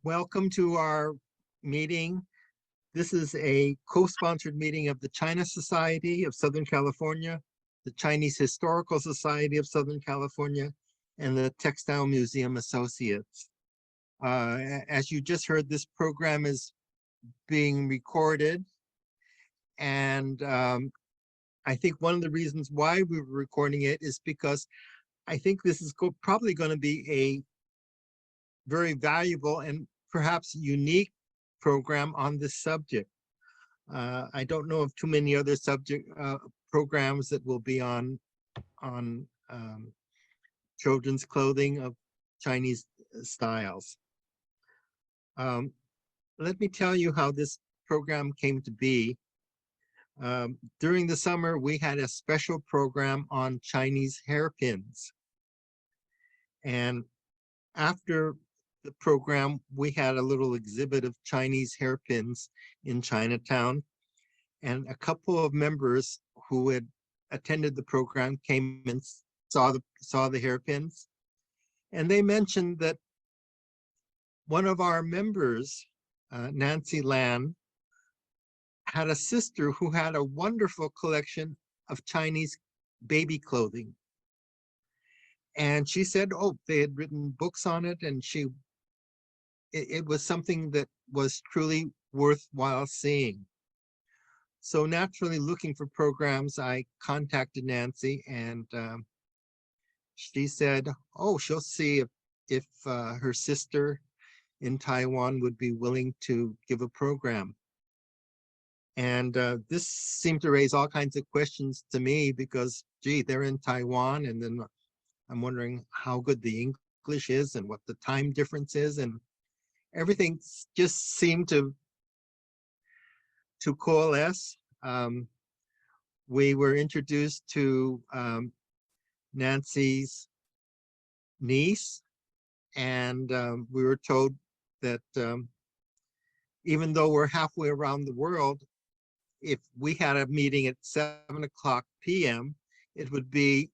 Welcome to our meeting. This is a co-sponsored meeting of the China Society of Southern California, the Chinese Historical Society of Southern California, and the Textile Museum Associates. As you just heard, this program is being recorded, and I think one of the reasons why we were recording it is because I think this is probably going to be a very valuable and perhaps unique program on this subject. I don't know of too many other programs that will be on children's clothing of Chinese styles. Let me tell you how this program came to be. During the summer, we had a special program on Chinese hairpins. And after the program, we had a little exhibit of Chinese hairpins in Chinatown. And a couple of members who had attended the program came and saw the hairpins. And they mentioned that one of our members, Christi Lan, had a sister who had a wonderful collection of Chinese baby clothing. And she said, oh, they had written books on it, and it was something that was truly worthwhile seeing. So naturally, looking for programs, I contacted Nancy, and she said, oh, she'll see if her sister in Taiwan would be willing to give a program. And this seemed to raise all kinds of questions to me because, gee, they're in Taiwan, and then I'm wondering how good the English is and what the time difference is, and everything just seemed to coalesce. We were introduced to Nancy's niece, and we were told that even though we're halfway around the world, if we had a meeting at 7:00 p.m., it would be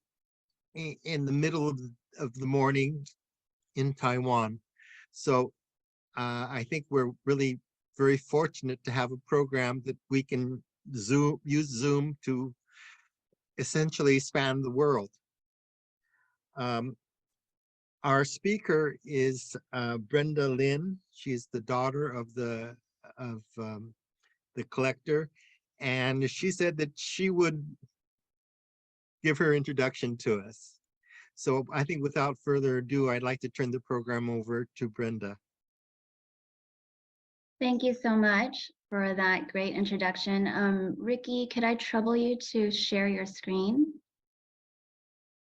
in the middle of the morning in Taiwan. So I think we're really very fortunate to have a program that we can use Zoom to essentially span the world. Our speaker is Brenda Lin. She's the daughter of the collector, and she said that she would give her introduction to us. So I think without further ado, I'd like to turn the program over to Brenda. Thank you so much for that great introduction. Ricky, could I trouble you to share your screen?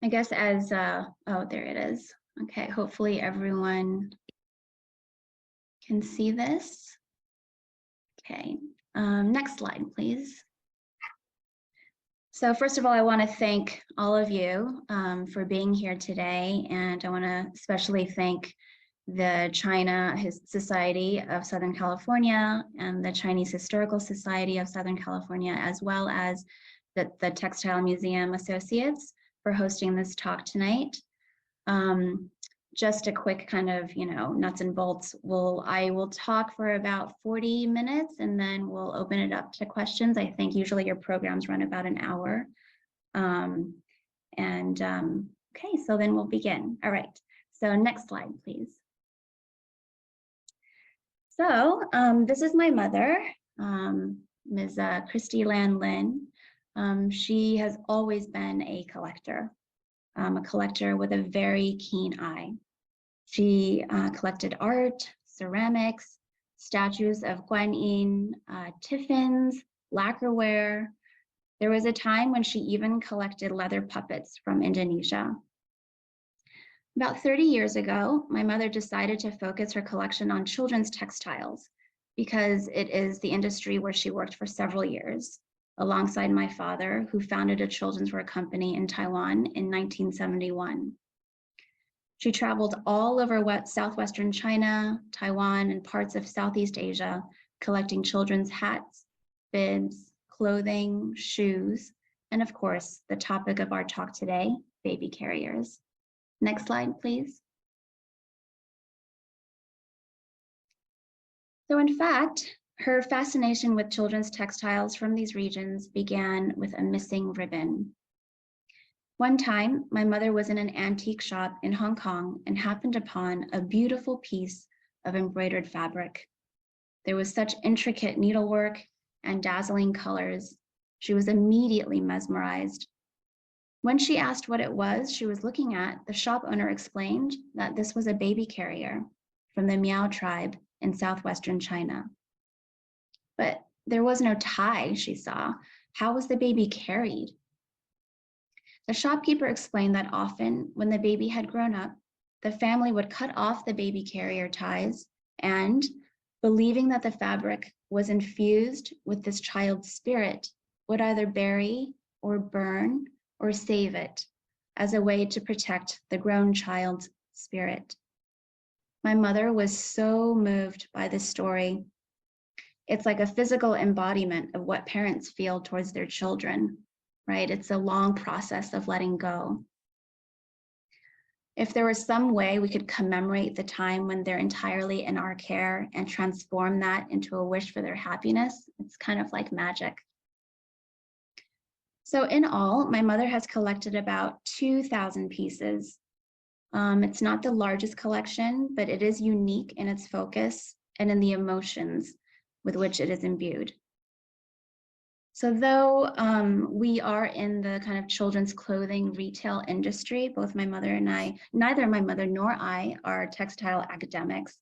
I guess as, oh, there it is. Okay, hopefully everyone can see this. Okay, next slide, please. So first of all, I want to thank all of you for being here today, and I want to especially thank the China Society of Southern California and the Chinese Historical Society of Southern California, as well as the Textile Museum Associates for hosting this talk tonight. Just a quick kind of, nuts and bolts. I will talk for about 40 minutes and then we'll open it up to questions. I think usually your programs run about an hour. Okay, so then we'll begin. All right, so next slide, please. So this is my mother, Ms. Christi Lan. She has always been a collector with a very keen eye. She collected art, ceramics, statues of Guanyin, tiffins, lacquerware. There was a time when she even collected leather puppets from Indonesia. About 30 years ago, my mother decided to focus her collection on children's textiles because it is the industry where she worked for several years, alongside my father, who founded a children's wear company in Taiwan in 1971. She traveled all over southwestern China, Taiwan, and parts of Southeast Asia, collecting children's hats, bibs, clothing, shoes, and of course, the topic of our talk today, baby carriers. Next slide, please. So in fact, her fascination with children's textiles from these regions began with a missing ribbon. One time, my mother was in an antique shop in Hong Kong and happened upon a beautiful piece of embroidered fabric. There was such intricate needlework and dazzling colors. She was immediately mesmerized. When she asked what it was she was looking at, the shop owner explained that this was a baby carrier from the Miao tribe in southwestern China. But there was no tie, she saw. How was the baby carried? The shopkeeper explained that often, when the baby had grown up, the family would cut off the baby carrier ties and, believing that the fabric was infused with this child's spirit, would either bury or burn or save it as a way to protect the grown child's spirit. My mother was so moved by this story. It's like a physical embodiment of what parents feel towards their children, right? It's a long process of letting go. If there was some way we could commemorate the time when they're entirely in our care and transform that into a wish for their happiness, it's kind of like magic. So in all, my mother has collected about 2,000 pieces. It's not the largest collection, but it is unique in its focus and in the emotions with which it is imbued. So though we are in the kind of children's clothing retail industry, both my mother and I, neither my mother nor I are textile academics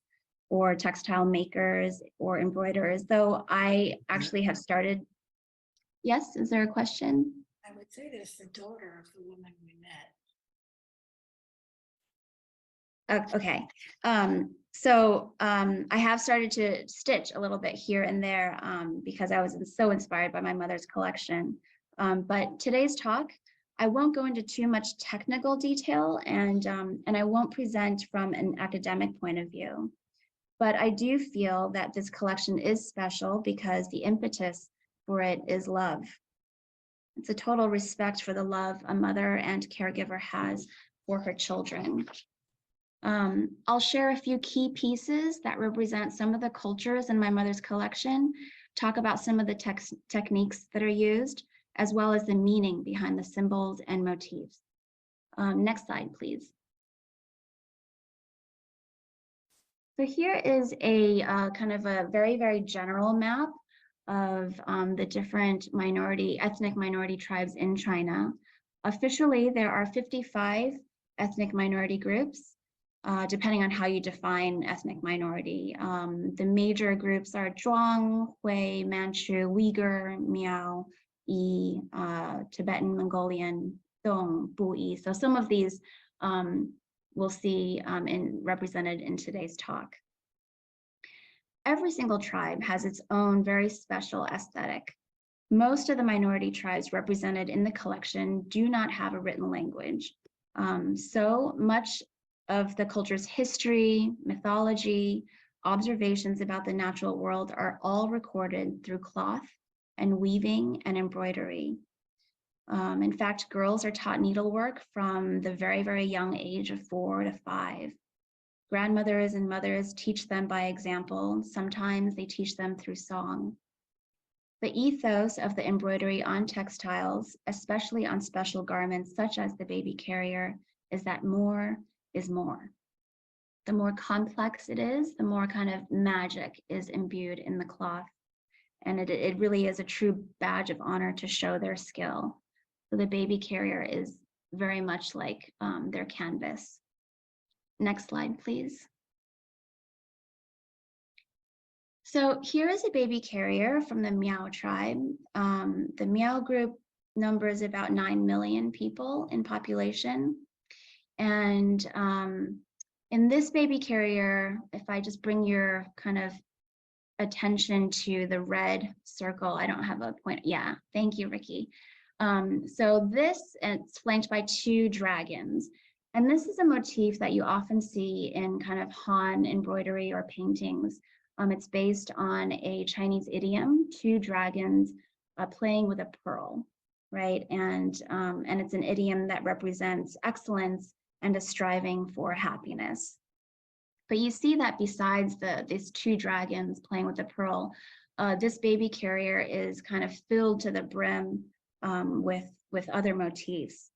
or textile makers or embroiderers, though I actually have started. Yes, is there a question? I would say that's the daughter of the woman we met. Okay. I have started to stitch a little bit here and there because I was so inspired by my mother's collection. But today's talk, I won't go into too much technical detail and I won't present from an academic point of view. But I do feel that this collection is special because the impetus for it is love. It's a total respect for the love a mother and caregiver has for her children. I'll share a few key pieces that represent some of the cultures in my mother's collection, talk about some of the techniques that are used, as well as the meaning behind the symbols and motifs. Next slide, please. So here is a kind of a very, very general map of the different ethnic minority tribes in China. Officially, there are 55 ethnic minority groups. Depending on how you define ethnic minority. The major groups are Zhuang, Hui, Manchu, Uyghur, Miao, Yi, Tibetan, Mongolian, Dong, Buyi. So some of these we'll see represented in today's talk. Every single tribe has its own very special aesthetic. Most of the minority tribes represented in the collection do not have a written language. So much of the culture's history, mythology, observations about the natural world are all recorded through cloth and weaving and embroidery. In fact, girls are taught needlework from the very, very young age of 4 to 5. Grandmothers and mothers teach them by example. Sometimes they teach them through song. The ethos of the embroidery on textiles, especially on special garments such as the baby carrier, is that more is more. The more complex it is, the more kind of magic is imbued in the cloth. And it really is a true badge of honor to show their skill. So the baby carrier is very much like their canvas. Next slide, please. So here is a baby carrier from the Miao tribe. The Miao group numbers about 9 million people in population. And in this baby carrier, if I just bring your kind of attention to the red circle, I don't have a point. Yeah, thank you, Ricky. So it's flanked by 2 dragons. And this is a motif that you often see in kind of Han embroidery or paintings. It's based on a Chinese idiom, 2 dragons playing with a pearl, right? And it's an idiom that represents excellence and a striving for happiness. But you see that besides these two dragons playing with the pearl, this baby carrier is kind of filled to the brim with other motifs.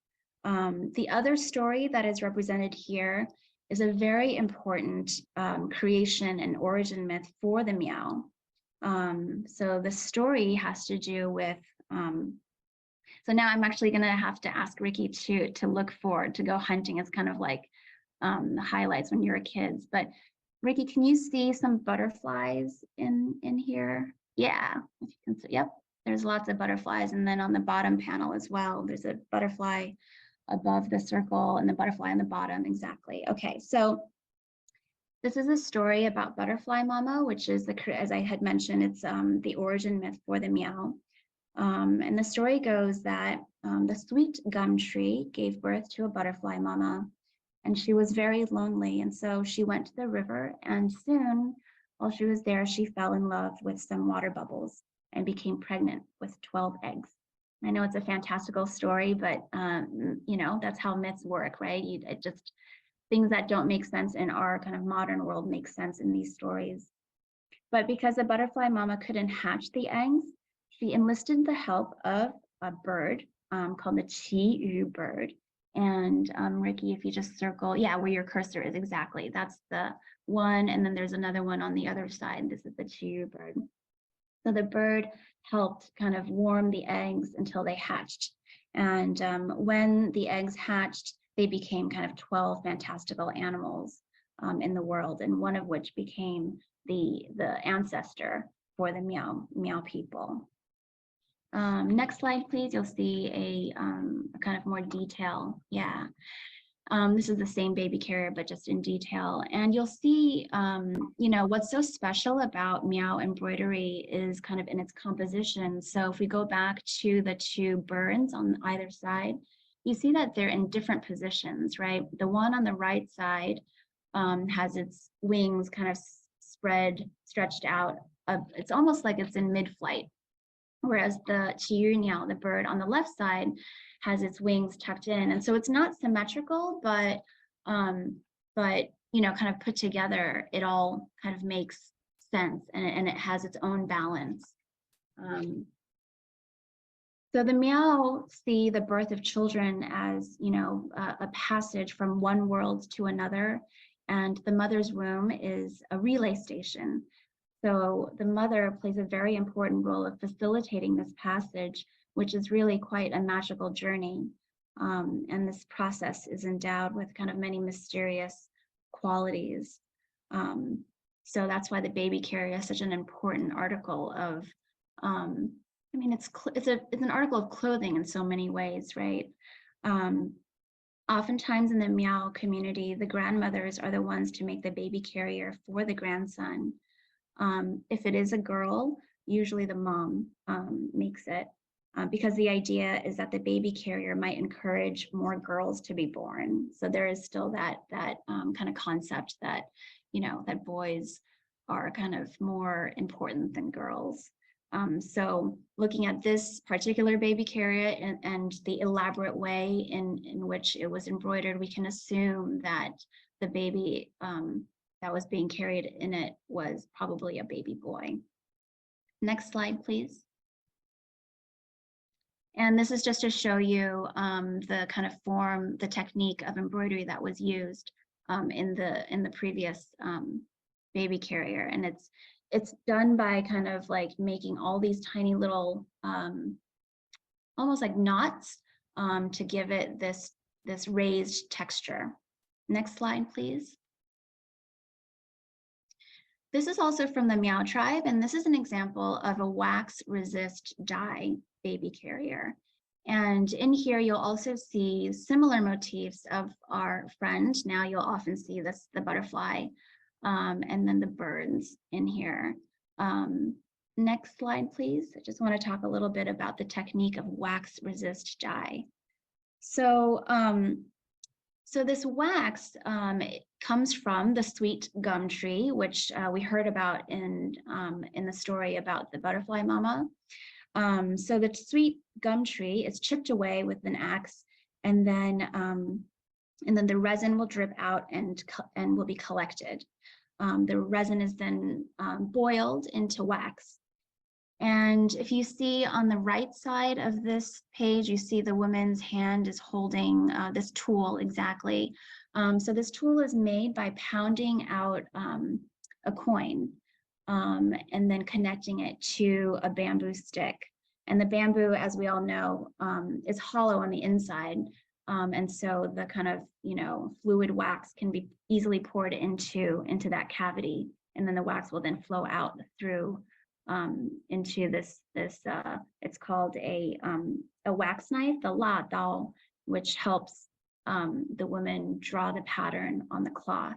The other story that is represented here is a very important creation and origin myth for the Miao. So the story has to do with, so now I'm actually gonna have to ask Ricky to look forward, to go hunting. It's kind of like the highlights when you were kids. But Ricky, can you see some butterflies in here? Yeah, if you can see, yep, there's lots of butterflies. And then on the bottom panel as well, there's a butterfly above the circle and the butterfly on the bottom, exactly. Okay, so this is a story about Butterfly Mama, which is, as I had mentioned, it's the origin myth for the Miao. And the story goes that the sweet gum tree gave birth to a butterfly mama, and she was very lonely. And so she went to the river, and soon, while she was there, she fell in love with some water bubbles and became pregnant with 12 eggs. I know it's a fantastical story, but you know, that's how myths work, right? It just, things that don't make sense in our kind of modern world make sense in these stories. But because the butterfly mama couldn't hatch the eggs, she enlisted the help of a bird called the qi yu bird. And Ricky, if you just circle, yeah, where your cursor is, exactly, that's the one. And then there's another one on the other side. This is the qi yu bird. So the bird helped kind of warm the eggs until they hatched. And when the eggs hatched, they became kind of 12 fantastical animals in the world, and one of which became the ancestor for the Miao people. Next slide, please. You'll see a kind of more detail. Yeah. This is the same baby carrier, but just in detail. And you'll see, you know, what's so special about Miao embroidery is kind of in its composition. So if we go back to the two birds on either side, you see that they're in different positions, right? The one on the right side has its wings kind of stretched out. It's almost like it's in mid-flight. Whereas the Qiyuniao, the bird on the left side, has its wings tucked in. And so it's not symmetrical, but you know, kind of put together, it all kind of makes sense, and it has its own balance. So the Miao see the birth of children as, you know, a passage from one world to another, and the mother's womb is a relay station. So the mother plays a very important role of facilitating this passage, which is really quite a magical journey. And this process is endowed with kind of many mysterious qualities. So that's why the baby carrier is such an important article of, I mean, it's an article of clothing in so many ways, right? Oftentimes in the Miao community, the grandmothers are the ones to make the baby carrier for the grandson. If it is a girl, usually the mom makes it, because the idea is that the baby carrier might encourage more girls to be born. So there is still that kind of concept that, you know, that boys are kind of more important than girls. So looking at this particular baby carrier and the elaborate way in which it was embroidered, we can assume that the baby that was being carried in it was probably a baby boy. Next slide, please. And this is just to show you the kind of form, the technique of embroidery that was used in the previous baby carrier. And it's done by kind of like making all these tiny little, almost like knots to give it this raised texture. Next slide, please. This is also from the Miao tribe, and this is an example of a wax resist dye baby carrier. And in here, you'll also see similar motifs of our friend. Now you'll often see the butterfly and then the birds in here. Next slide, please. I just want to talk a little bit about the technique of wax resist dye. So, so this wax it comes from the sweet gum tree, which we heard about in the story about the butterfly mama. So the sweet gum tree is chipped away with an axe, and then and then the resin will drip out and will be collected. The resin is then boiled into wax. And if you see on the right side of this page, you see the woman's hand is holding this tool exactly. So this tool is made by pounding out a coin and then connecting it to a bamboo stick. And the bamboo, as we all know, is hollow on the inside. And so the kind of, fluid wax can be easily poured into that cavity. And then the wax will then flow out through into this it's called a wax knife, the la dao, which helps the woman draw the pattern on the cloth.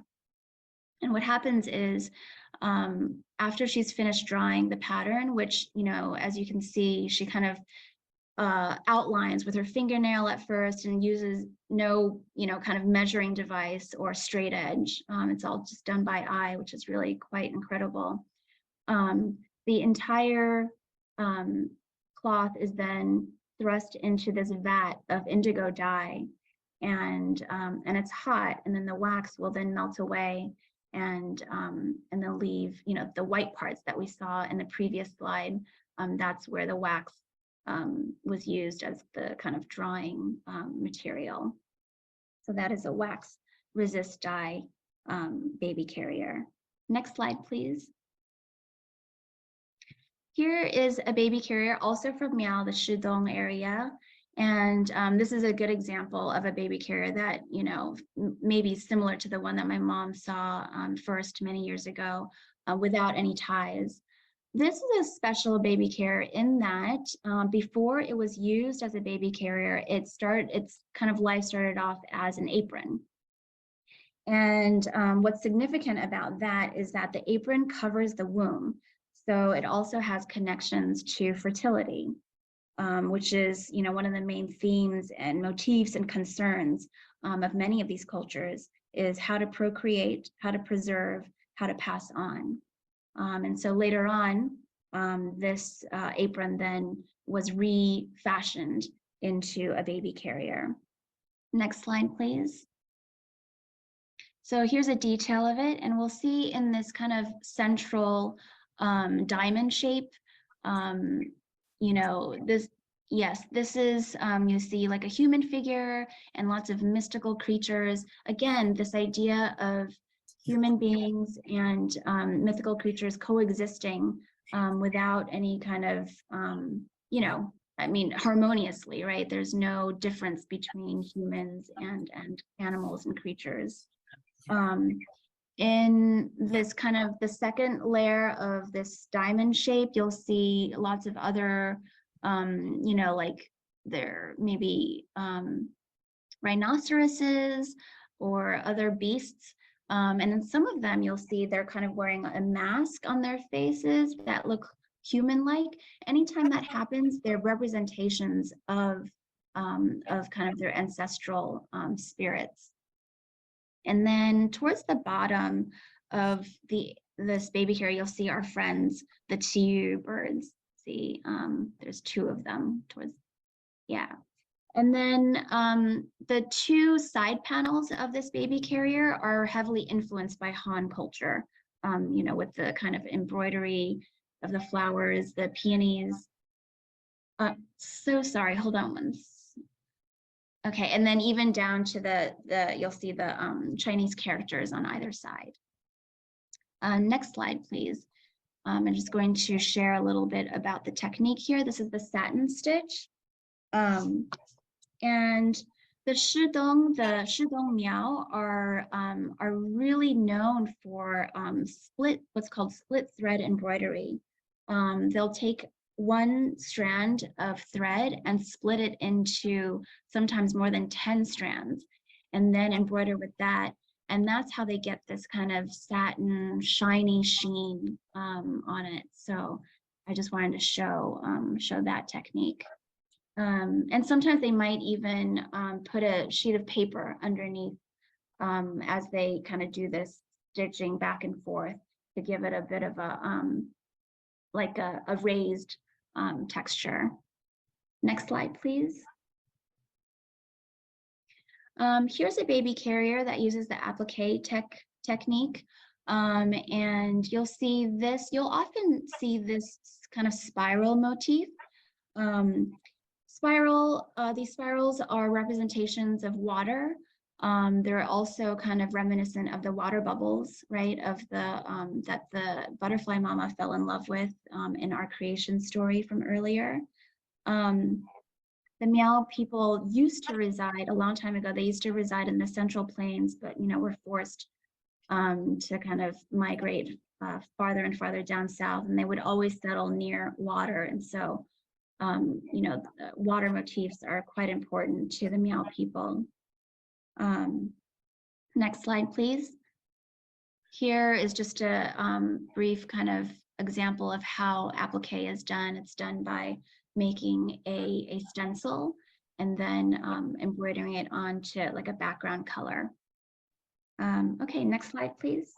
And what happens is after she's finished drawing the pattern, which, as you can see, she kind of outlines with her fingernail at first and uses no, kind of measuring device or straight edge. It's all just done by eye, which is really quite incredible. The entire cloth is then thrust into this vat of indigo dye, and it's hot, and then the wax will then melt away and then leave, the white parts that we saw in the previous slide. That's where the wax was used as the kind of drawing material. So that is a wax resist dye baby carrier. Next slide, please. Here is a baby carrier, also from Miao, the Shidong area. And this is a good example of a baby carrier that, may be similar to the one that my mom saw first many years ago without any ties. This is a special baby carrier in that before it was used as a baby carrier, its kind of life started off as an apron. And what's significant about that is that the apron covers the womb. So it also has connections to fertility, which is, one of the main themes and motifs and concerns of many of these cultures is how to procreate, how to preserve, how to pass on. And so later on, this apron then was refashioned into a baby carrier. Next slide, please. So here's a detail of it, and we'll see in this kind of central diamond shape, this is, you see like a human figure and lots of mystical creatures. Again, this idea of human beings and mythical creatures coexisting without any kind of, harmoniously, right? There's no difference between humans and animals and creatures. In this kind of the second layer of this diamond shape, you'll see lots of other, like there may be rhinoceroses or other beasts. And in some of them, you'll see they're kind of wearing a mask on their faces that look human-like. Anytime that happens, they're representations of kind of their ancestral spirits. And then towards the bottom of this baby carrier, you'll see our friends, the tiu birds. See, there's two of them towards, yeah. And then the two side panels of this baby carrier are heavily influenced by Han culture, with the kind of embroidery of the flowers, the peonies. So sorry, hold on one. Okay, and then even down to you'll see the Chinese characters on either side. Next slide, please. I'm just going to share a little bit about the technique here. This is the satin stitch. And the Shidong Miao are really known for what's called split thread embroidery. They'll take one strand of thread and split it into sometimes more than 10 strands and then embroider with that. And that's how they get this kind of satin shiny sheen on it. So I just wanted to show that technique. And sometimes they might even put a sheet of paper underneath as they kind of do this stitching back and forth to give it a bit of a like a raised texture. Next slide, please. Here's a baby carrier that uses the applique technique. And you'll see this, you'll often see this kind of spiral motif. These spirals are representations of water. They're also kind of reminiscent of the water bubbles, right, of the that the butterfly mama fell in love with in our creation story from earlier. The Miao people used to reside a long time ago. They used to reside in the Central Plains, but were forced to kind of migrate farther and farther down south, and they would always settle near water. And so, water motifs are quite important to the Miao people. Next slide, please. Here is just a brief kind of example of how applique is done. It's done by making a stencil and then embroidering it onto like a background color. Okay, next slide, please.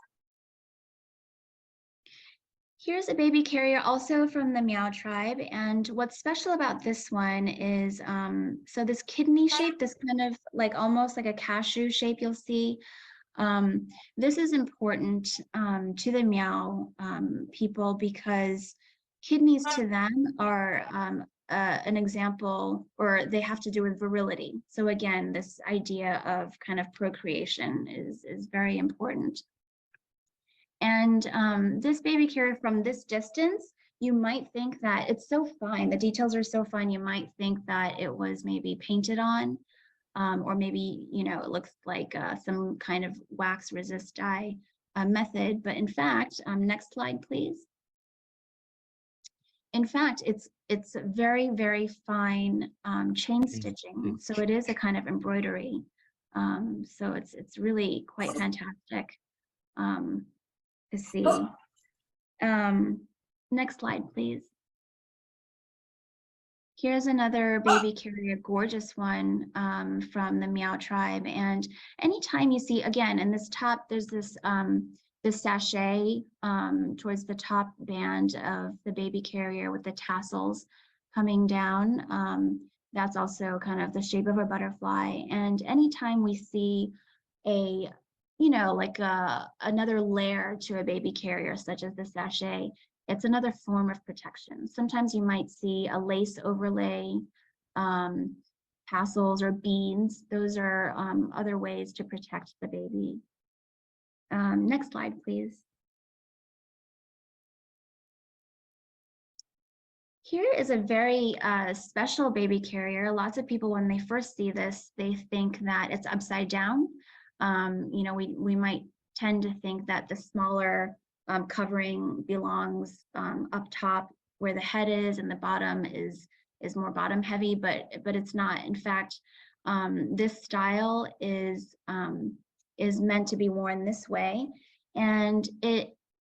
Here's a baby carrier also from the Miao tribe. And what's special about this one is, so this kidney shape, this kind of like almost like a cashew shape you'll see. This is important to the Miao people because kidneys to them are an example, or they have to do with virility. So again, this idea of kind of procreation is very important. And this baby carrier from this distance, you might think that it's so fine, the details are so fine, you might think that it was maybe painted on, or maybe, it looks like some kind of wax resist dye method. But in fact, next slide, please. In fact, it's very, very fine chain stitching. So it is a kind of embroidery. So it's really quite fantastic to see. Next slide, please. Here's another baby carrier, gorgeous one from the Miao tribe. And anytime you see, again, in this top, there's this sachet towards the top band of the baby carrier with the tassels coming down. That's also kind of the shape of a butterfly. And anytime we see a, like another layer to a baby carrier, such as the sachet, it's another form of protection. Sometimes you might see a lace overlay, tassels or beads. Those are other ways to protect the baby. Next slide, please. Here is a very special baby carrier. Lots of people, when they first see this, they think that it's upside down. We might tend to think that the smaller covering belongs up top where the head is, and the bottom is more bottom heavy, but it's not. In fact, this style is meant to be worn this way. And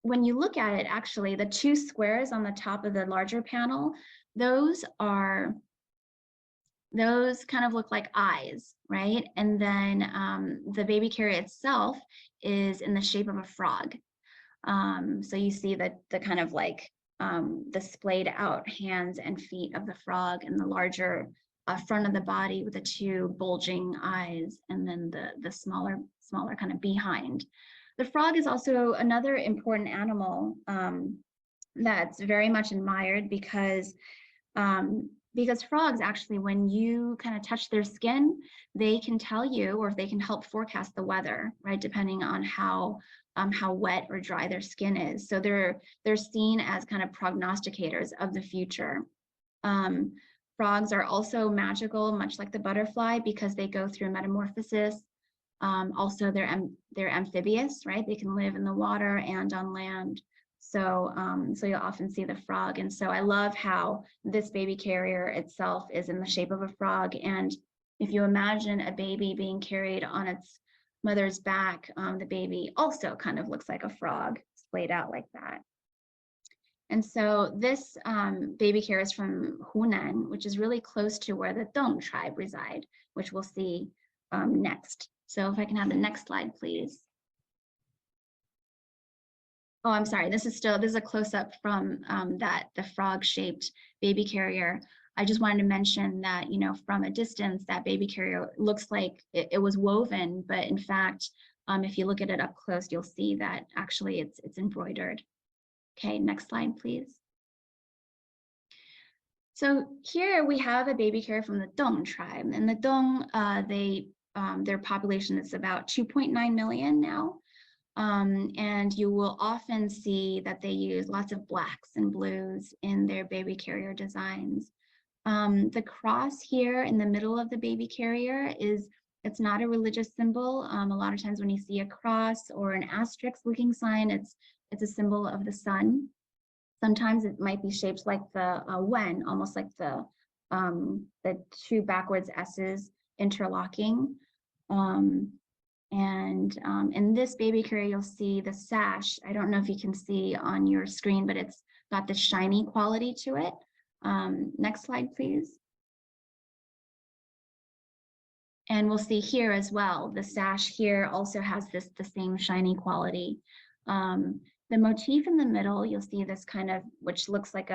when you look at it, actually, the two squares on the top of the larger panel, those kind of look like eyes, right? And then the baby carrier itself is in the shape of a frog. So you see the kind of like the splayed out hands and feet of the frog, and the larger front of the body with the two bulging eyes, and then the smaller kind of behind. The frog is also another important animal that's very much admired because frogs actually, when you kind of touch their skin, they can tell you, or they can help forecast the weather, right? Depending on how wet or dry their skin is. So they're seen as kind of prognosticators of the future. Frogs are also magical, much like the butterfly, because they go through metamorphosis. Also, they're amphibious, right? They can live in the water and on land. So you'll often see the frog. And so I love how this baby carrier itself is in the shape of a frog. And if you imagine a baby being carried on its mother's back, the baby also kind of looks like a frog, splayed out like that. And so this baby carrier is from Hunan, which is really close to where the Dong tribe reside, which we'll see next. So if I can have the next slide, please. Oh, I'm sorry, this is a close-up from the frog-shaped baby carrier. I just wanted to mention that, from a distance, that baby carrier looks like it was woven, but in fact, if you look at it up close, you'll see that actually it's embroidered. Okay, next slide, please. So here we have a baby carrier from the Dong tribe, and the Dong, their population is about 2.9 million now. And you will often see that they use lots of blacks and blues in their baby carrier designs. The cross here in the middle of the baby carrier it's not a religious symbol. A lot of times when you see a cross or an asterisk looking sign, it's a symbol of the sun. Sometimes it might be shaped like the wen, almost like the two backwards S's interlocking. In this baby carrier, you'll see the sash. I don't know if you can see on your screen, but it's got the shiny quality to it. Next slide, please. And we'll see here as well, the sash here also has the same shiny quality. The motif in the middle, you'll see this kind of, which looks like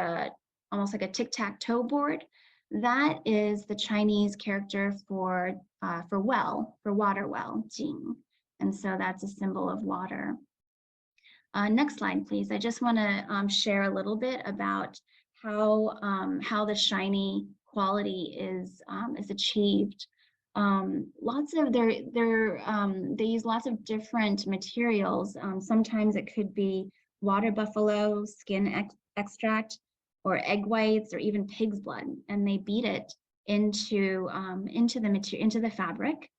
almost like a tic-tac-toe board. That is the Chinese character for water well, jing. And so that's a symbol of water. Next slide, please. I just want to share a little bit about how the shiny quality is achieved. They use lots of different materials. Sometimes it could be water buffalo, skin extract, or egg whites, or even pig's blood, and they beat it into the fabric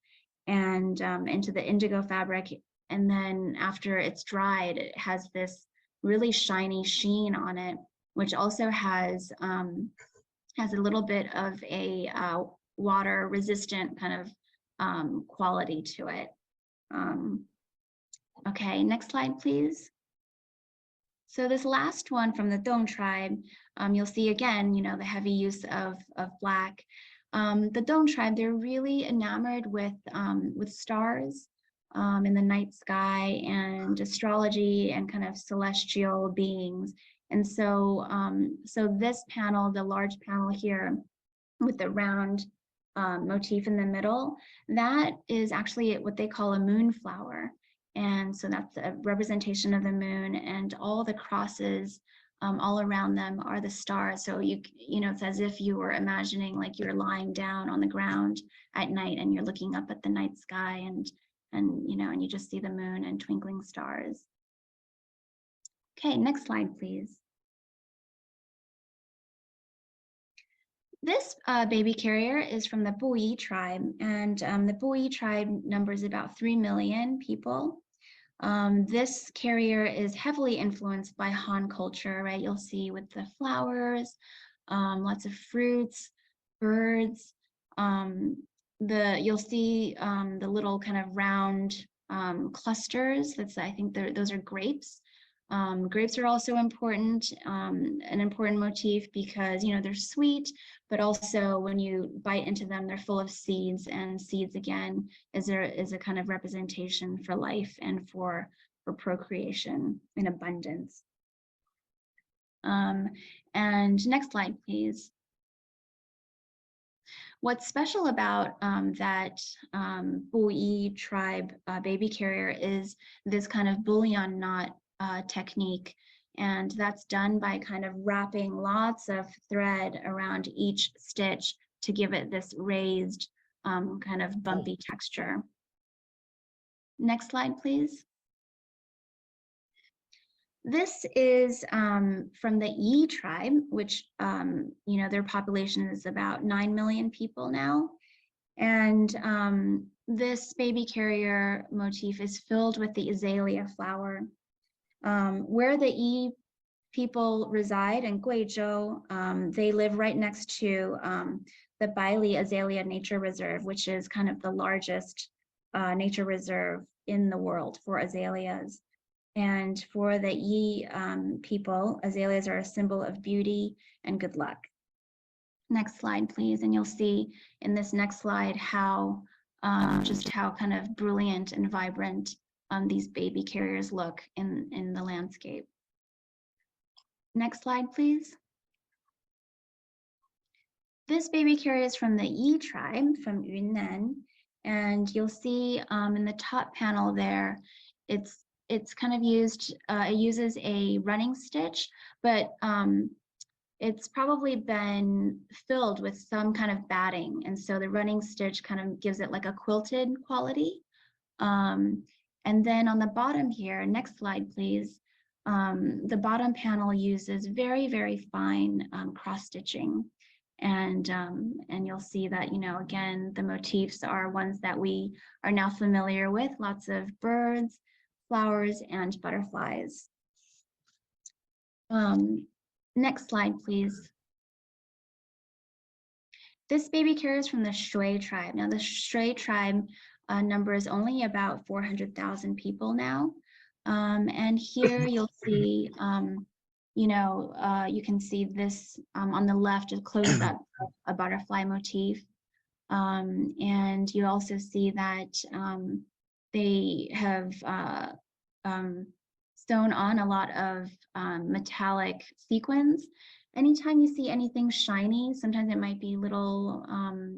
and into the indigo fabric. And then after it's dried, it has this really shiny sheen on it, which also has a little bit of a water resistant kind of quality to it. Okay, next slide, please. So this last one from the Dong tribe, you'll see again, the heavy use of black. The Dong tribe, they're really enamored with stars in the night sky and astrology and kind of celestial beings. And so, this panel, the large panel here with the round motif in the middle, that is actually what they call a moonflower. And so that's a representation of the moon, and all the crosses all around them are the stars. So it's as if you were imagining like you're lying down on the ground at night and you're looking up at the night sky, and you just see the moon and twinkling stars. Okay, next slide, please. This baby carrier is from the Buyi tribe, and the Buyi tribe numbers about 3 million people. This carrier is heavily influenced by Han culture, right? You'll see with the flowers, lots of fruits, birds. You'll see the little kind of round clusters. I think those are grapes. Grapes are also important, an important motif because, they're sweet, but also when you bite into them, they're full of seeds, and seeds again is a kind of representation for life and for procreation and abundance. And next slide, please. What's special about that Buyi tribe baby carrier is this kind of bullion knot technique, and that's done by kind of wrapping lots of thread around each stitch to give it this raised kind of bumpy texture. Next slide, please. This is from the Yi tribe, which their population is about 9 million people now. And this baby carrier motif is filled with the azalea flower. Where the Yi people reside in Guizhou, they live right next to the Baili Azalea Nature Reserve, which is kind of the largest nature reserve in the world for azaleas. And for the Yi people, azaleas are a symbol of beauty and good luck. Next slide, please. And you'll see in this next slide how just how kind of brilliant and vibrant these baby carriers look in the landscape. Next slide, please. This baby carrier is from the Yi tribe, from Yunnan, and you'll see in the top panel there, it's kind of used, it uses a running stitch, but it's probably been filled with some kind of batting, and so the running stitch kind of gives it like a quilted quality. And then on the bottom here, next slide, please. The bottom panel uses very, very fine cross stitching. And you'll see that, you know, again, the motifs are ones that we are now familiar with, lots of birds, flowers, and butterflies. Next slide, please. This baby carrier is from the Shui tribe. Now, the Shui tribe numbers only about 400,000 people now. And here you'll see, you know, you can see this on the left, a close-up of a butterfly motif. And you also see that they have sewn on a lot of metallic sequins. Anytime you see anything shiny, sometimes it might be little,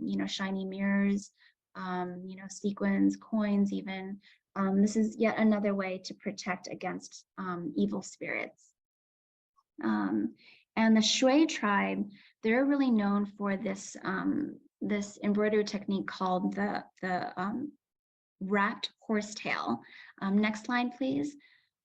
you know, shiny mirrors, you know, sequins, coins even. This is yet another way to protect against evil spirits. And the Shui tribe, they're really known for this, this embroidery technique called the wrapped horsetail. Next slide, please.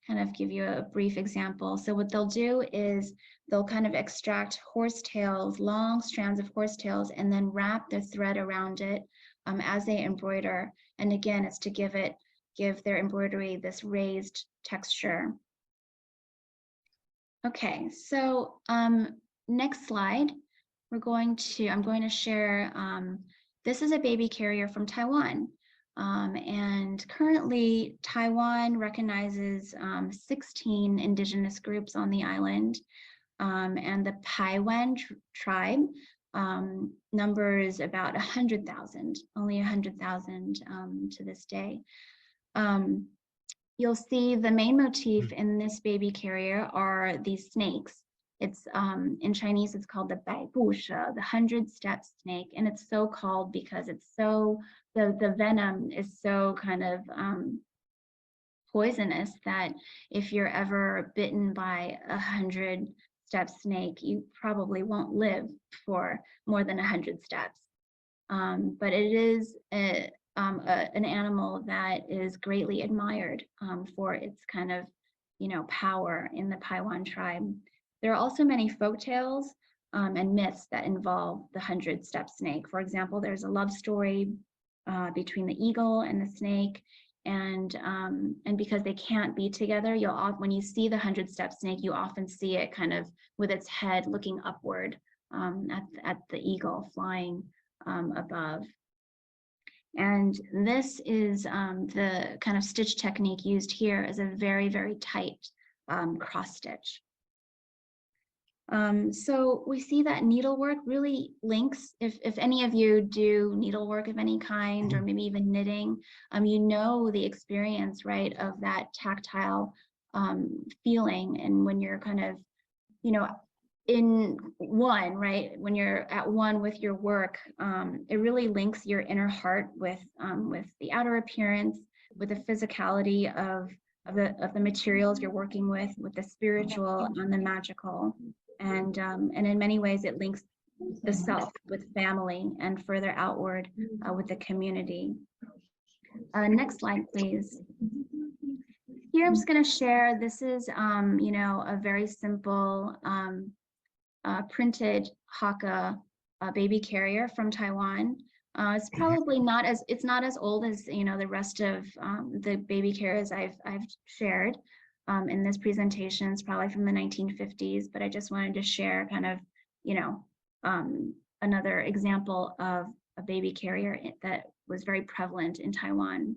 Kind of give you a brief example. So what they'll do is they'll kind of extract horsetails, long strands of horsetails, and then wrap the thread around it as they embroider. And again, it's to give their embroidery this raised texture. Okay, so next slide, I'm going to share, this is a baby carrier from Taiwan. And currently Taiwan recognizes 16 indigenous groups on the island, and the Taiwan tribe numbers about 100,000, only 100,000 to this day. You'll see the main motif in this baby carrier are these snakes. It's in Chinese, it's called the 百步蛇, the 100-step snake, and it's so called because it's so, the venom is so kind of poisonous that if you're ever bitten by a 100-step snake, you probably won't live for more than 100 steps. But it is an animal that is greatly admired for its kind of, you know, power in the Taiwan tribe. There are also many folk tales and myths that involve the 100-step snake. For example, there's a love story between the eagle and the snake, and because they can't be together, when you see the 100-step snake, you often see it kind of with its head looking upward at the eagle flying above. And this is the kind of stitch technique used here is a very, very tight cross stitch. So we see that needlework really links, if any of you do needlework of any kind, or maybe even knitting, you know the experience, right, of that tactile feeling. And when you're kind of, you know, in one, right, when you're at one with your work, it really links your inner heart with the outer appearance, with the physicality of the materials you're working with the spiritual and the magical. And in many ways, it links the self with family and further outward with the community. Next slide, please. Here, I'm just going to share, this is, you know, a very simple printed Hakka baby carrier from Taiwan. It's probably not as, it's not as old as, you know, the rest of the baby carriers I've shared in this presentation. It's probably from the 1950s, but I just wanted to share kind of, you know, another example of a baby carrier that was very prevalent in Taiwan.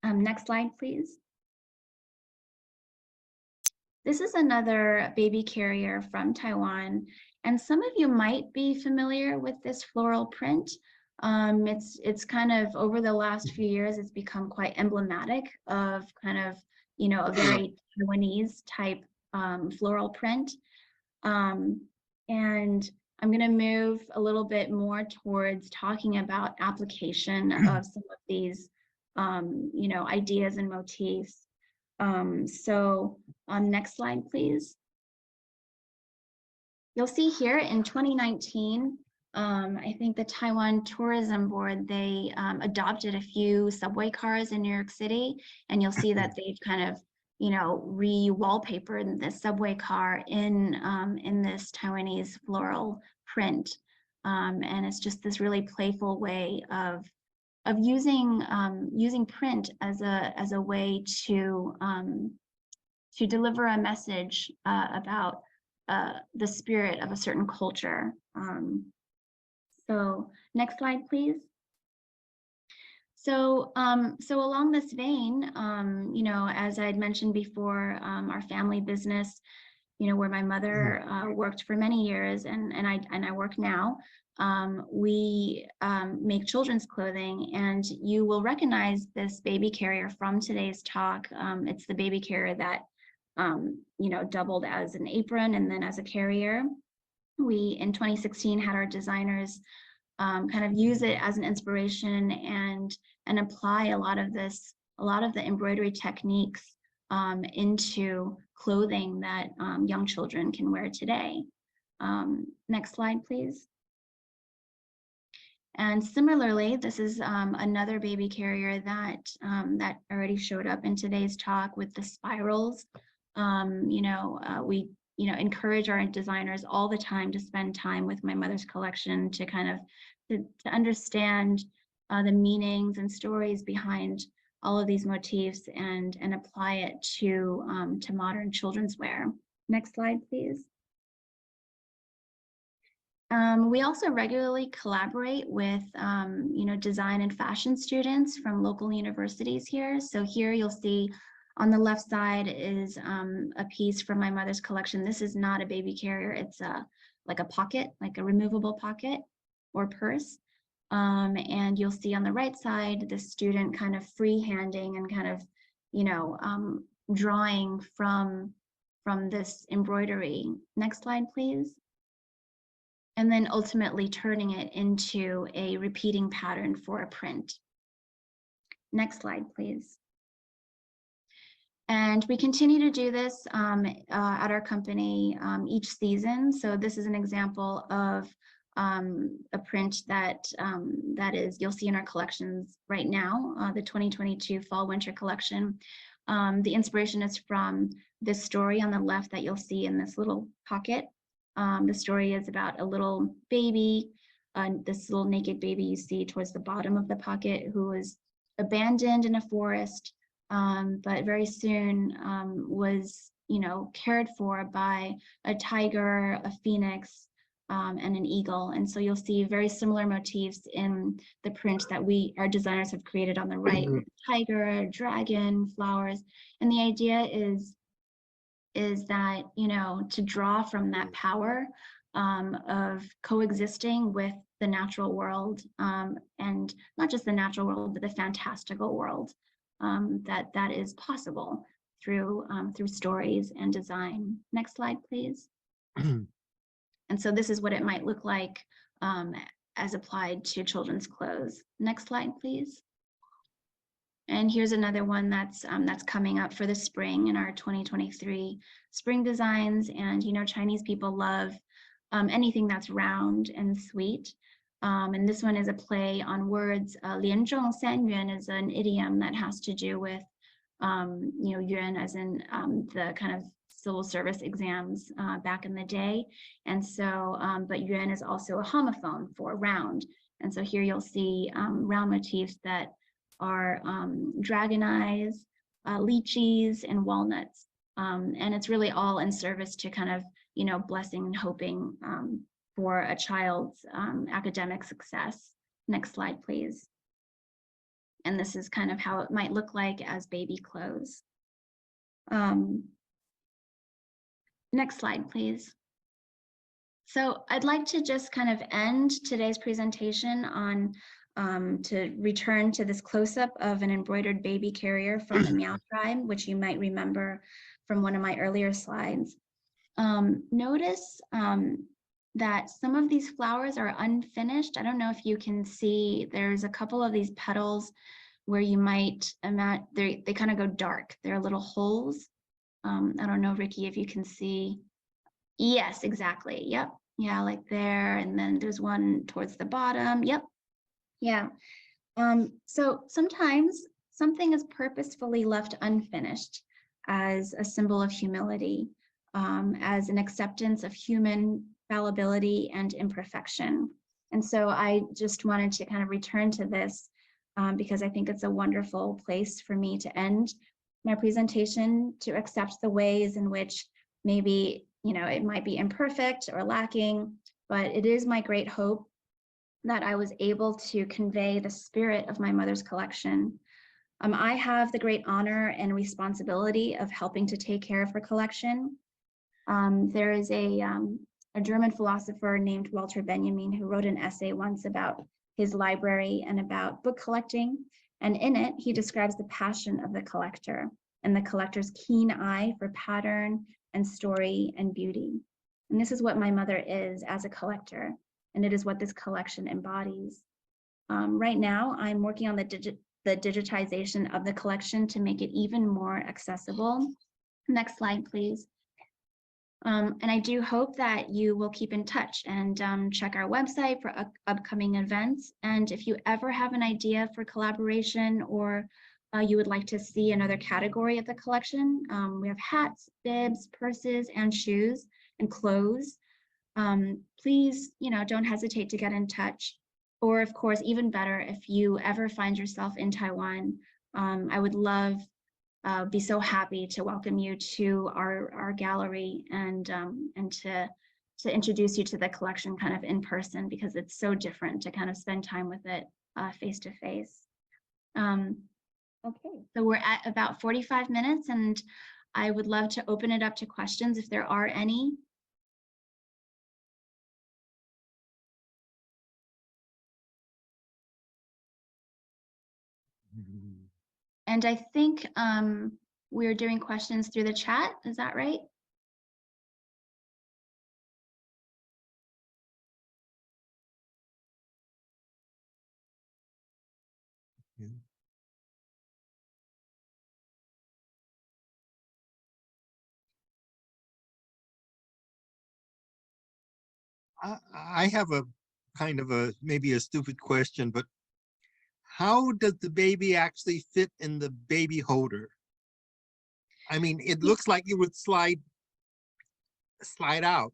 Next slide, please. This is another baby carrier from Taiwan, and some of you might be familiar with this floral print. It's kind of, over the last few years, it's become quite emblematic of kind of, you know, a very Taiwanese type floral print. And I'm going to move a little bit more towards talking about application of some of these, you know, ideas and motifs. Next slide, please. You'll see here in 2019, I think the Taiwan Tourism Board, they adopted a few subway cars in New York City, and you'll see that they've kind of, you know, re-wallpapered the subway car in this Taiwanese floral print. And it's just this really playful way of using print as a way to deliver a message about the spirit of a certain culture. So next slide, please. So along this vein, you know, as I'd mentioned before, our family business, you know, where my mother worked for many years, and I work now. We make children's clothing, and you will recognize this baby carrier from today's talk. It's the baby carrier that you know, doubled as an apron and then as a carrier. We, in 2016, had our designers kind of use it as an inspiration and apply a lot of the embroidery techniques into clothing that young children can wear today. Next slide, please. And similarly, this is another baby carrier that that already showed up in today's talk with the spirals. You know, we encourage our designers all the time to spend time with my mother's collection to kind of to understand the meanings and stories behind all of these motifs and apply it to modern children's wear. Next slide, please. We also regularly collaborate with, you know, design and fashion students from local universities here. So here you'll see on the left side is a piece from my mother's collection. This is not a baby carrier. It's like a pocket, like a removable pocket or purse. And you'll see on the right side, the student kind of freehanding and kind of, you know, drawing from this embroidery. Next slide, please. And then ultimately turning it into a repeating pattern for a print. Next slide, please. And we continue to do this at our company each season. So this is an example of a print that you'll see in our collections right now, the 2022 Fall Winter collection. The inspiration is from this story on the left that you'll see in this little pocket. The story is about a little baby, this little naked baby you see towards the bottom of the pocket, who was abandoned in a forest, but very soon was, you know, cared for by a tiger, a phoenix, and an eagle. And so you'll see very similar motifs in the print that our designers have created on the right, tiger, dragon, flowers. And the idea is that, you know, to draw from that power of coexisting with the natural world, and not just the natural world, but the fantastical world, that is possible through stories and design. Next slide, please. And so this is what it might look like as applied to children's clothes. Next slide, please. And here's another one that's coming up for the spring in our 2023 spring designs. And, you know, Chinese people love anything that's round and sweet. And this one is a play on words. 连中三元 is an idiom that has to do with, you know, yuan as in the kind of civil service exams back in the day. And so, but yuan is also a homophone for round. And so here you'll see round motifs that are dragon eyes, lychees, and walnuts. And it's really all in service to kind of, you know, blessing and hoping for a child's academic success. Next slide, please. And this is kind of how it might look like as baby clothes. Next slide, please. So I'd like to just kind of end today's presentation on to return to this close-up of an embroidered baby carrier from the Miao tribe, which you might remember from one of my earlier slides. Notice that some of these flowers are unfinished. I don't know if you can see, there's a couple of these petals where you might imagine they kind of go dark. They're little holes. I don't know, Ricky, if you can see. Yes, exactly. Yep. Yeah, like there. And then there's one towards the bottom. Yep. Yeah. So sometimes something is purposefully left unfinished as a symbol of humility, as an acceptance of human fallibility and imperfection. And so I just wanted to kind of return to this because I think it's a wonderful place for me to end my presentation, to accept the ways in which maybe, you know, it might be imperfect or lacking, but it is my great hope that I was able to convey the spirit of my mother's collection. I have the great honor and responsibility of helping to take care of her collection. There is a German philosopher named Walter Benjamin who wrote an essay once about his library and about book collecting. And in it, he describes the passion of the collector and the collector's keen eye for pattern and story and beauty. And this is what my mother is as a collector. And it is what this collection embodies. Right now, I'm working on the digitization of the collection to make it even more accessible. Next slide, please. And I do hope that you will keep in touch and check our website for upcoming events. And if you ever have an idea for collaboration or you would like to see another category of the collection, we have hats, bibs, purses, and shoes and clothes. Please, you know, don't hesitate to get in touch. Or of course, even better, if you ever find yourself in Taiwan, I would love, be so happy to welcome you to our gallery and to introduce you to the collection kind of in person, because it's so different to kind of spend time with it face to face. Okay, so we're at about 45 minutes and I would love to open it up to questions if there are any. And I think we're doing questions through the chat. Is that right? Yeah. I have a kind of a maybe a stupid question, but how does the baby actually fit in the baby holder? I mean, it looks like you would slide out.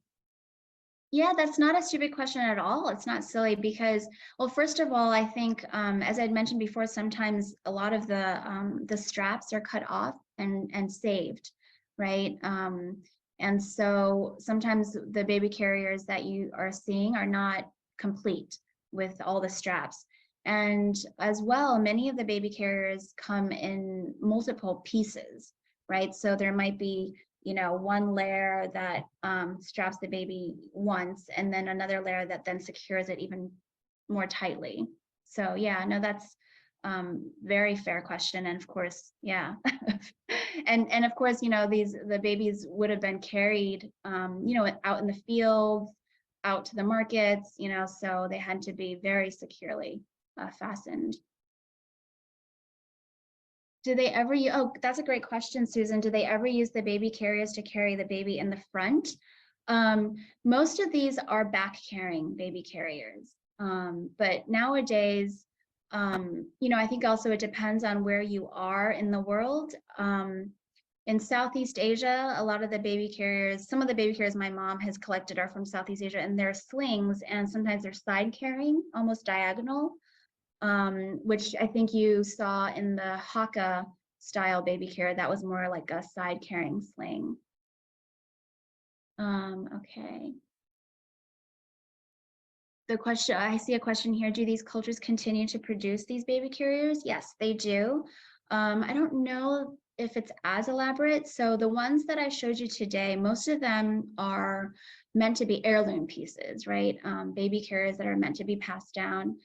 Yeah, that's not a stupid question at all. It's not silly because, well, first of all, I think, as I'd mentioned before, sometimes a lot of the straps are cut off and saved, right? And so sometimes the baby carriers that you are seeing are not complete with all the straps. And as well, many of the baby carriers come in multiple pieces, right? So there might be, you know, one layer that straps the baby once and then another layer that then secures it even more tightly. So yeah, no, that's very fair question. And of course, yeah. and of course, you know, the babies would have been carried, you know, out in the fields, out to the markets, you know, so they had to be very securely fastened. Do they ever use, oh, that's a great question, Susan. Do they ever use the baby carriers to carry the baby in the front? Most of these are back carrying baby carriers. But nowadays, you know, I think also it depends on where you are in the world. In Southeast Asia, a lot of the baby carriers, some of the baby carriers my mom has collected are from Southeast Asia, and they're slings, and sometimes they're side carrying, almost diagonal. Which I think you saw in the Hakka style baby carrier. That was more like a side carrying sling. Okay. The question, I see a question here. Do these cultures continue to produce these baby carriers? Yes, they do. I don't know if it's as elaborate. So the ones that I showed you today, most of them are meant to be heirloom pieces, right? Baby carriers that are meant to be passed down.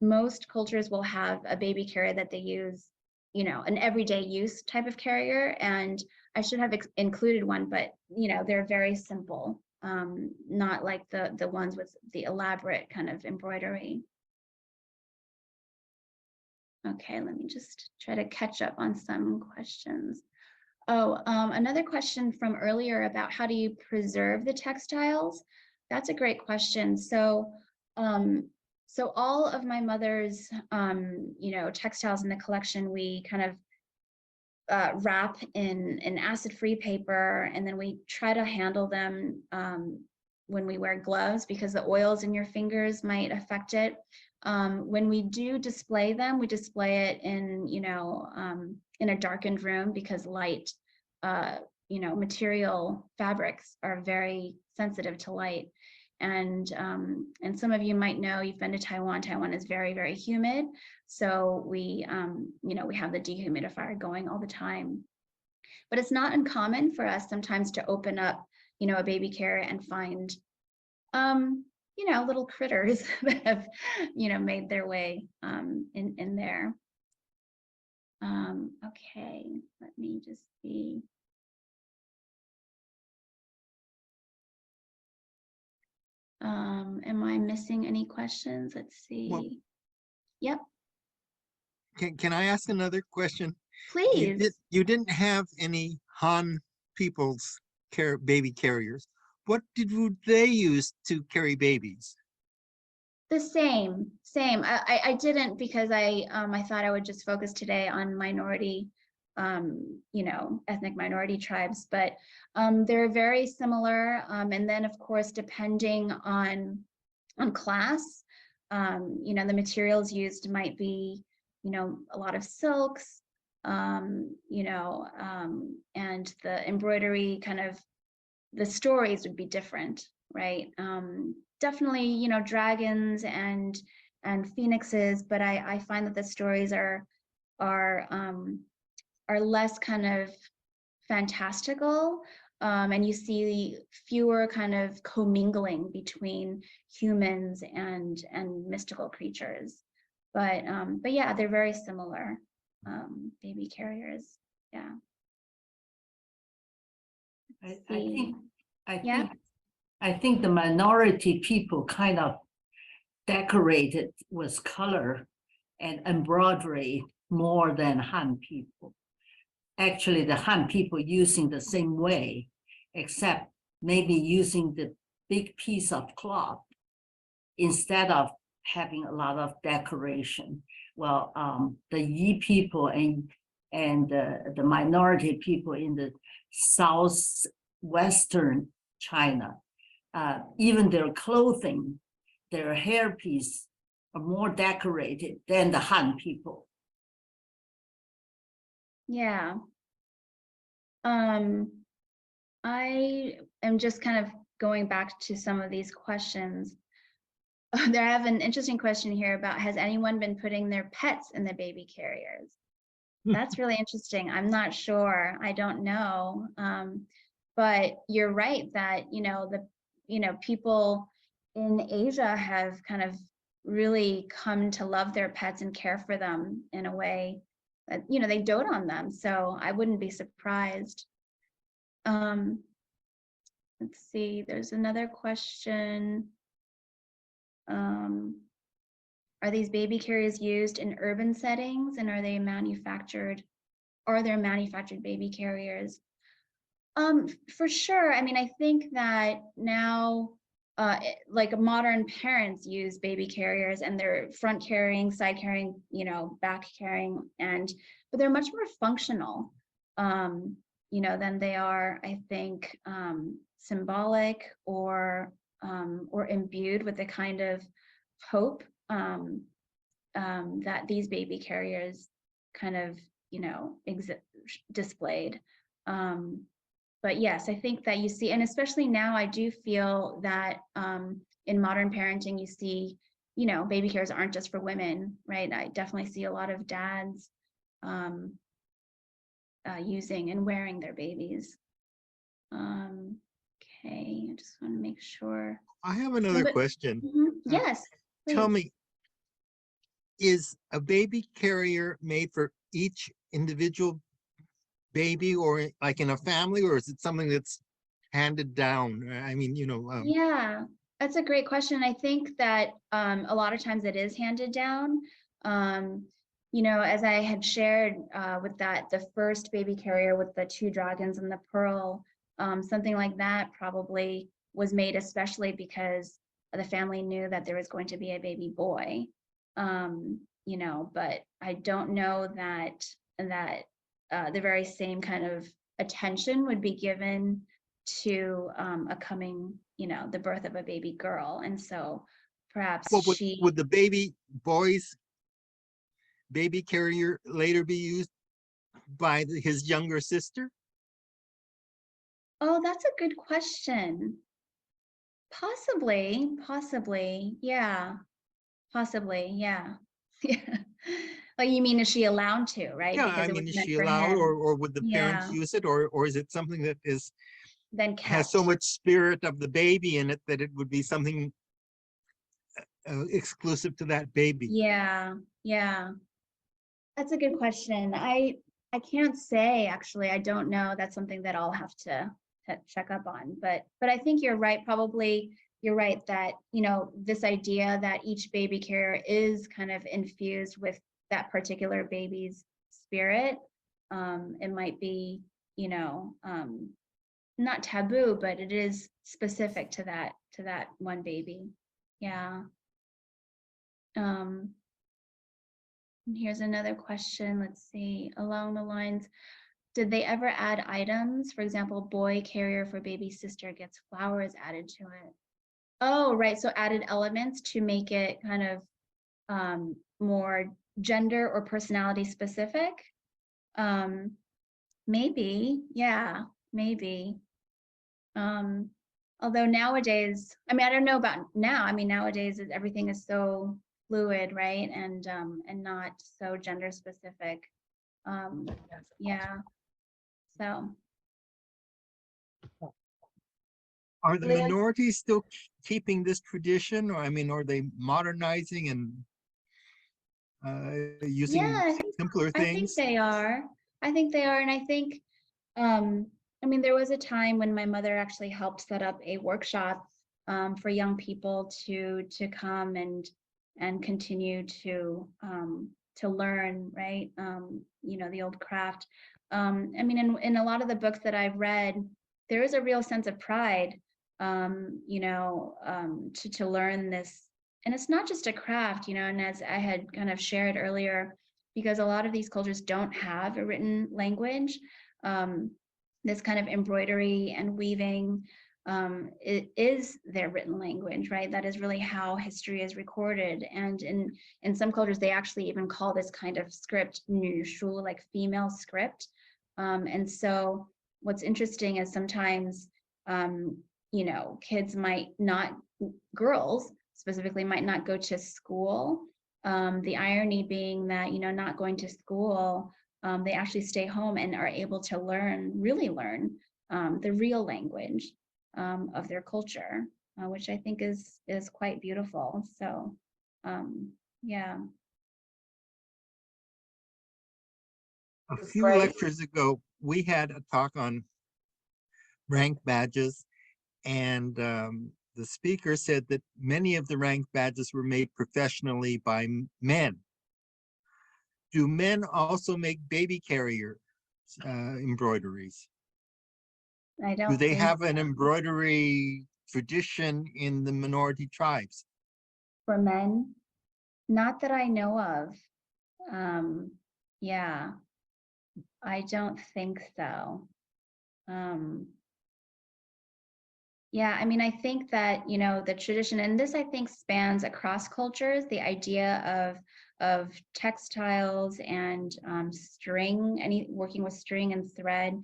Most cultures will have a baby carrier that they use, you know, an everyday use type of carrier. And I should have included one, but, you know, they're very simple. not like the ones with the elaborate kind of embroidery. Okay, let me just try to catch up on some questions. Oh, another question from earlier about how do you preserve the textiles? That's a great question. So, so all of my mother's, textiles in the collection, we kind of wrap in acid-free paper, and then we try to handle them when we wear gloves because the oils in your fingers might affect it. When we do display them, we display it in a darkened room because light, material fabrics are very sensitive to light. And some of you might know, you've been to Taiwan. Taiwan is very, very humid. So we have the dehumidifier going all the time. But it's not uncommon for us sometimes to open up, a baby carrier and find little critters that have, made their way in there. Okay, let me just see. Am I missing any questions? Let's see. Well, yep. Can I ask another question? Please. You didn't have any Han people's baby carriers. What did they use to carry babies? The same. I didn't because I thought I would just focus today on minority, ethnic minority tribes, but they're very similar. And then of course, depending on class, the materials used might be, a lot of silks, and the embroidery kind of, the stories would be different, right? Definitely, dragons and phoenixes, but I find that the stories are less kind of fantastical, and you see fewer kind of commingling between humans and mystical creatures. But yeah, they're very similar, baby carriers. Yeah. I think the minority people kind of decorated with color and embroidery more than Han people. Actually, the Han people using the same way, except maybe using the big piece of cloth instead of having a lot of decoration. Well, the Yi people and the minority people in the southwestern China, even their clothing, their hairpiece are more decorated than the Han people. Yeah. I am just kind of going back to some of these questions. I have an interesting question here about, has anyone been putting their pets in the baby carriers? That's really interesting. I'm not sure. I don't know. But you're right that, people in Asia have kind of really come to love their pets and care for them in a way that, they dote on them. So I wouldn't be surprised. Let's see, there's another question. Are these baby carriers used in urban settings, and are there manufactured baby carriers? For sure. I mean, I think that now, like modern parents use baby carriers, and they're front carrying, side carrying, back carrying, but they're much more functional, than they are, I think, symbolic or imbued with the kind of hope that these baby carriers kind of, displayed. But yes, I think that you see, and especially now, I do feel that in modern parenting, you see, baby carriers aren't just for women, right? I definitely see a lot of dads using and wearing their babies. Okay, I just want to make sure. I have another question. Yes, please. Tell me, is a baby carrier made for each individual baby, or like in a family, or is it something that's handed down? I mean, Yeah, that's a great question. I think that a lot of times it is handed down. Um, as I had shared with the first baby carrier with the two dragons and the pearl, something like that probably was made especially because the family knew that there was going to be a baby boy. But I don't know that the very same kind of attention would be given to a coming, the birth of a baby girl. And so perhaps well, she, would the baby boy's baby carrier later be used by his younger sister? oh, that's a good question. Possibly, yeah, possibly, yeah. Yeah. Like you mean, is she allowed to, right? Yeah, Because I it was mean, is meant she for allowed, him. or would the parents Yeah, use it, or is it something that then has so kept. much spirit of the baby in it that it would be something exclusive to that baby? Yeah. That's a good question. I can't say actually. I don't know. That's something that I'll have to check up on. But I think you're right. Probably you're right that this idea that each baby carrier is kind of infused with that particular baby's spirit. It might be not taboo, but it is specific to that one baby. Yeah. Um, And here's another question. Let's see, along the lines, did they ever add items? For example, boy carrier for baby sister gets flowers added to it. Oh, right. So added elements to make it kind of more gender or personality specific. Um, maybe, yeah, maybe. Um, Although nowadays, I mean, I don't know about now. I mean, nowadays everything is so fluid, right? And not so gender specific. Um, yeah. So Are the Leah, minorities still keeping this tradition, or I mean, are they modernizing and yeah, using simpler I think things? they are. I think they are, and I think I mean there was a time when my mother actually helped set up a workshop for young people to come and continue to learn, right? The old craft. I mean, in a lot of the books that I've read, there is a real sense of pride, to learn this. And it's not just a craft, and as I had kind of shared earlier, because a lot of these cultures don't have a written language, um, this kind of embroidery and weaving, it is their written language, right? That is really how history is recorded. And in some cultures, they actually even call this kind of script nu shu, like female script. And so what's interesting is sometimes, kids might not, girls specifically might not go to school. The irony being that, not going to school, they actually stay home and are able to really learn the real language of their culture, which I think is quite beautiful. So, yeah. A It's few great. lectures ago, we had a talk on rank badges, and the speaker said that many of the rank badges were made professionally by men. Do men also make baby carrier embroideries? I Do don't they think have an embroidery tradition in the minority tribes? for men, not that I know of. Yeah, I don't think so. Um, Yeah, I mean, I think that, the tradition, and this I think spans across cultures, the idea of textiles and string, working with string and thread,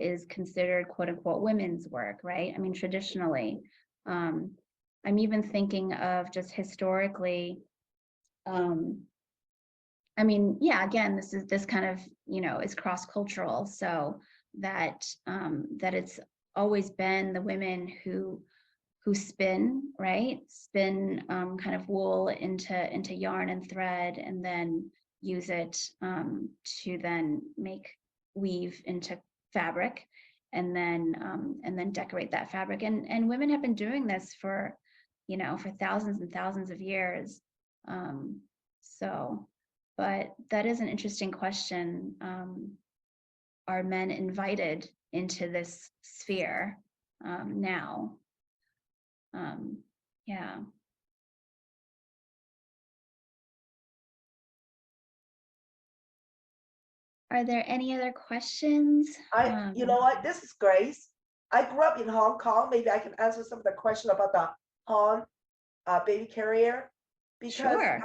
is considered quote unquote women's work, right? I mean, traditionally. Um, I'm even thinking of just historically, um, I mean, yeah, again, this kind of, is cross-cultural, so that it's always been the women who spin, right? Spin kind of wool into yarn and thread, and then use it to then weave into fabric. and then decorate that fabric. And women have been doing this for, you know, for thousands and thousands of years. So, but that is an interesting question. Are men invited into this sphere now? Yeah. Are there any other questions? You know what, this is Grace. I grew up in Hong Kong. Maybe I can answer some of the question about the Han baby carrier, because Sure.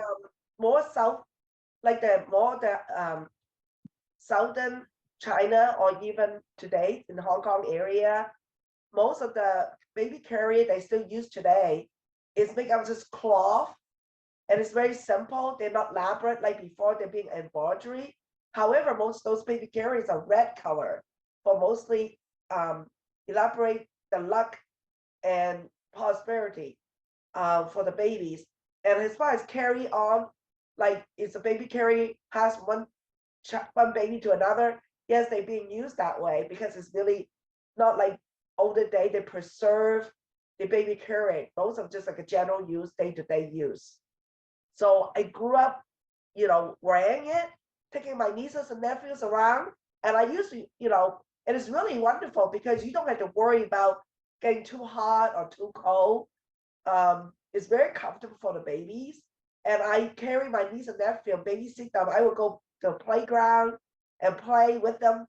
more south, like the southern China, or even today in the Hong Kong area, most of the baby carrier they still use today is made out of just cloth, and it's very simple. They're not elaborate like before. They're being embroidery. However, most of those baby carriers are red color, for mostly elaborate the luck and prosperity for the babies. And as far as carry on, like is a baby carry pass one baby to another, yes, they're being used that way, because it's really not like older day. They preserve the baby carry. Those are just like a general use, day-to-day use. So I grew up, you know, wearing it, taking my nieces and nephews around, and I used to, you know, it is really wonderful because you don't have to worry about getting too hot or too cold. It's very comfortable for the babies, and I carry my niece and nephew, babysit them. I would go to the playground and play with them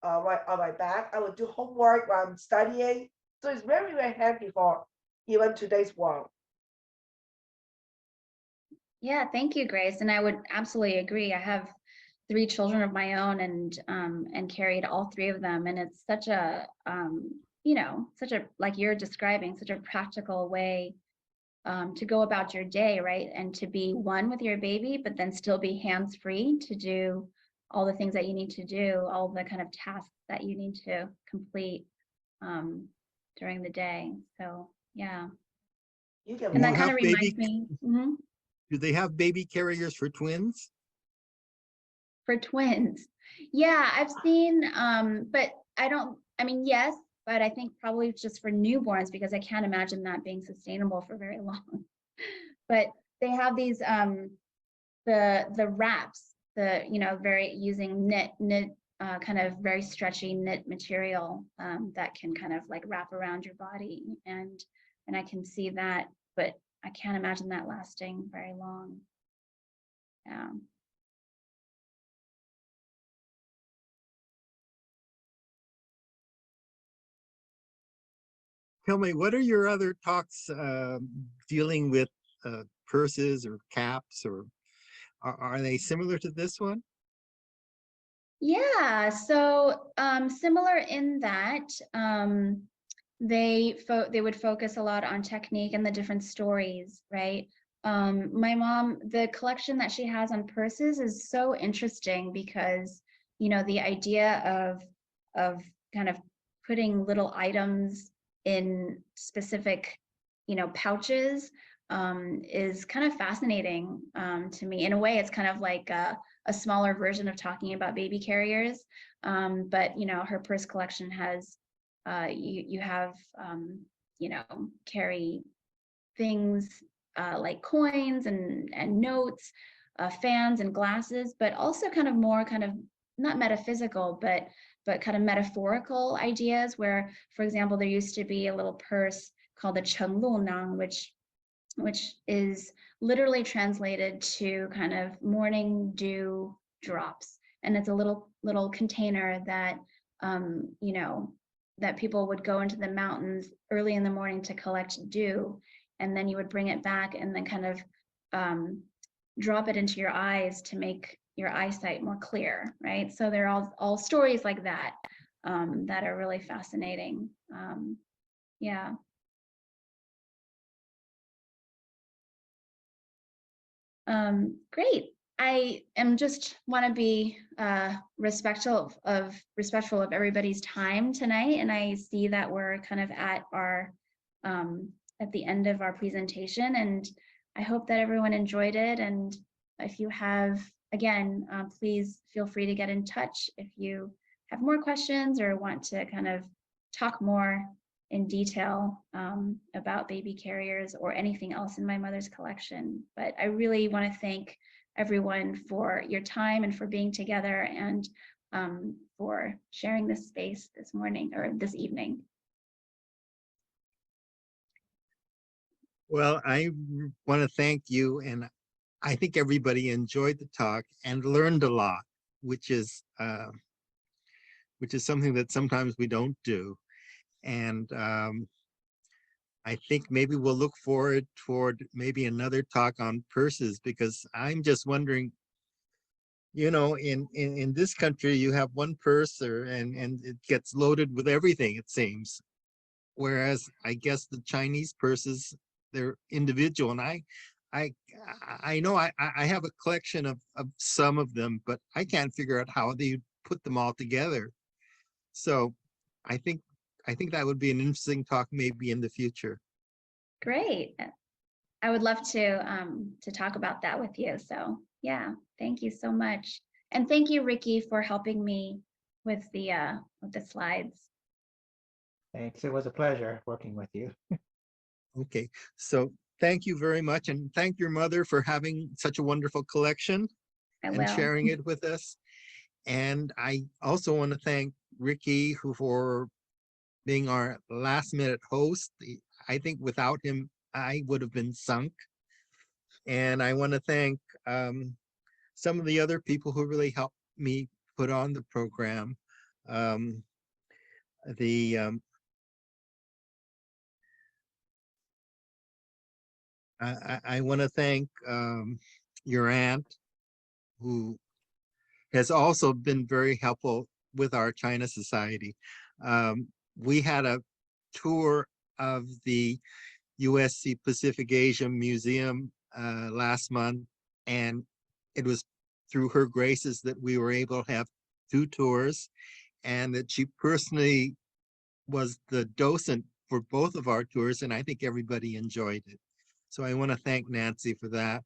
right on my back. I would do homework while I'm studying. So it's very, very handy for even today's world. Yeah, thank you, Grace. And I would absolutely agree. I have 3 children of my own, and carried all 3 of them. And it's such a, you know, such a, like you're describing, such a practical way to go about your day, right? And to be one with your baby, but then still be hands-free to do all the things that you need to do, all the kind of tasks that you need to complete during the day. So yeah. You can And that walk. kind of reminds me. Do they have baby carriers for twins? For twins. Yeah, I've seen, but I mean, yes, but I think probably just for newborns, because I can't imagine that being sustainable for very long. But they have these, the wraps, you know, very using knit, kind of very stretchy knit material that can kind of like wrap around your body. And I can see that, but I can't imagine that lasting very long. Yeah. Tell me, what are your other talks dealing with purses or caps, or are they similar to this one? Yeah, so similar in that they would focus a lot on technique and the different stories, right? My mom, the collection that she has on purses is so interesting because, you know, the idea of kind of putting little items in specific, you know, pouches is kind of fascinating to me. In a way, it's kind of like a smaller version of talking about baby carriers. But, you know, her purse collection has, you have, you know, carry things like coins and notes, fans and glasses, but also kind of more kind of not metaphysical, but kind of metaphorical ideas where, for example, there used to be a little purse called the Chenglu Nang, which is literally translated to kind of morning dew drops. And it's a little container that, you know, that people would go into the mountains early in the morning to collect dew. And then you would bring it back and then kind of drop it into your eyes to make your eyesight more clear, right? So they're all stories like that that are really fascinating. Yeah. Great. I am just want to be respectful of everybody's time tonight, and I see that we're kind of at our at the end of our presentation, and I hope that everyone enjoyed it. And if you have, again, please feel free to get in touch if you have more questions or want to kind of talk more in detail about baby carriers or anything else in my mother's collection. But I really want to thank everyone for your time and for being together and for sharing this space this morning or this evening. Well, I want to thank you, and I think everybody enjoyed the talk and learned a lot, which is something that sometimes we don't do. And I think maybe we'll look forward toward maybe another talk on purses, because I'm just wondering, you know, in this country, you have one purse and it gets loaded with everything, it seems. Whereas I guess the Chinese purses, they're individual. And I know I have a collection of some of them, but I can't figure out how they put them all together. So I think that would be an interesting talk maybe in the future. Great. I would love to talk about that with you. So yeah, thank you so much. And thank you, Ricky, for helping me with the slides. Thanks. It was a pleasure working with you. Okay, so thank you very much, and thank your mother for having such a wonderful collection I and will. sharing it with us. And I also want to thank Ricky for being our last minute host. I think without him, I would have been sunk. And I want to thank some of the other people who really helped me put on the program. I want to thank your aunt, who has also been very helpful with our China Society. We had a tour of the USC Pacific Asia Museum last month, and it was through her graces that we were able to have 2 tours, and that she personally was the docent for both of our tours, and I think everybody enjoyed it. So I want to thank Nancy for that,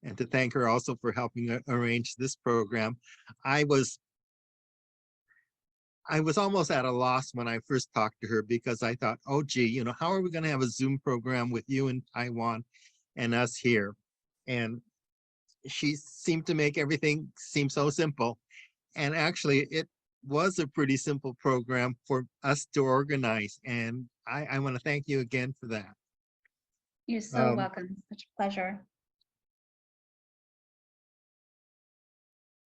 and to thank her also for helping arrange this program. I was almost at a loss when I first talked to her, because I thought, oh gee, you know, how are we going to have a Zoom program with you in Taiwan and us here? And she seemed to make everything seem so simple. And actually, it was a pretty simple program for us to organize. And I want to thank you again for that. You're so welcome. Such a pleasure.